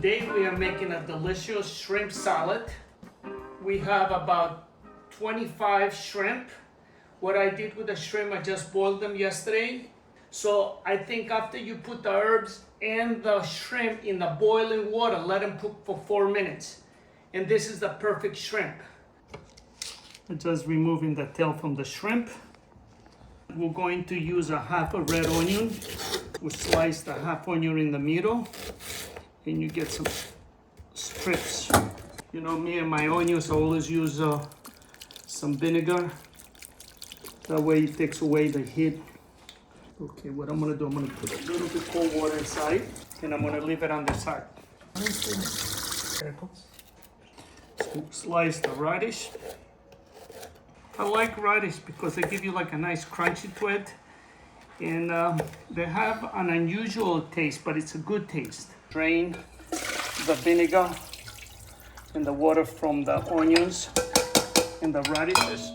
Today we are making a delicious shrimp salad. We have about 25 shrimp. What I did with the shrimp, I just boiled them yesterday. So I think after you put the herbs and the shrimp in the boiling water, let them cook for 4 minutes. And this is the perfect shrimp. I'm just removing the tail from the shrimp. We're going to use a half a red onion. We slice the half onion in the middle, and you get some strips. You know me and my onions, I always use some vinegar. That way it takes away the heat. Okay, what I'm gonna do, I'm gonna put a little bit cold water inside, and I'm gonna leave it on the side. So slice the radish. I like radish because they give you like a nice crunchy to it, and they have an unusual taste, but it's a good taste. Drain the vinegar and the water from the onions and the radishes.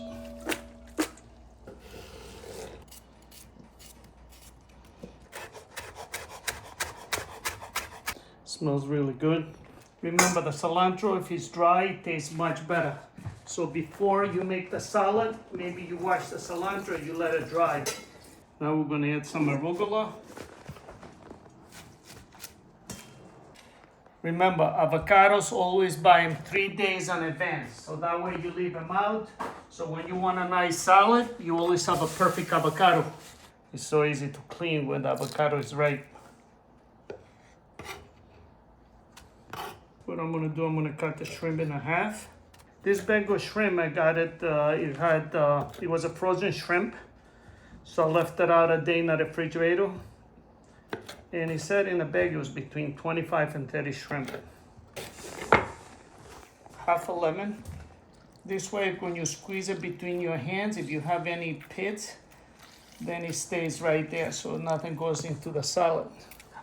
Smells really good. Remember, the cilantro, if it's dry, it tastes much better. So before you make the salad, maybe you wash the cilantro, you let it dry. Now we're gonna add some arugula. Remember, avocados, always buy them 3 days in advance. So that way you leave them out. So when you want a nice salad, you always have a perfect avocado. It's so easy to clean when the avocado is ripe. What I'm gonna do, I'm gonna cut the shrimp in half. This bag of shrimp, I got it, it was a frozen shrimp. So I left it out a day in the refrigerator. And it said in the bag it was between 25 and 30 shrimp. Half a lemon. This way, when you squeeze it between your hands, if you have any pits, then it stays right there so nothing goes into the salad.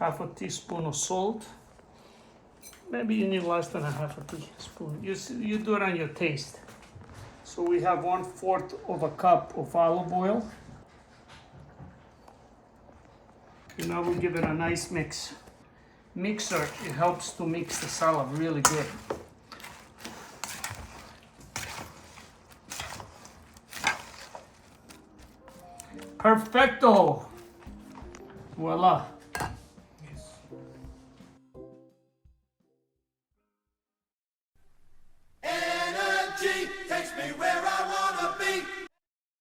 Half a teaspoon of salt. Maybe you need less than a half a teaspoon. You do it on your taste. So we have 1/4 of a cup of olive oil. And now we'll give it a nice mix. Mixer, it helps to mix the salad really good. Perfecto! Voila.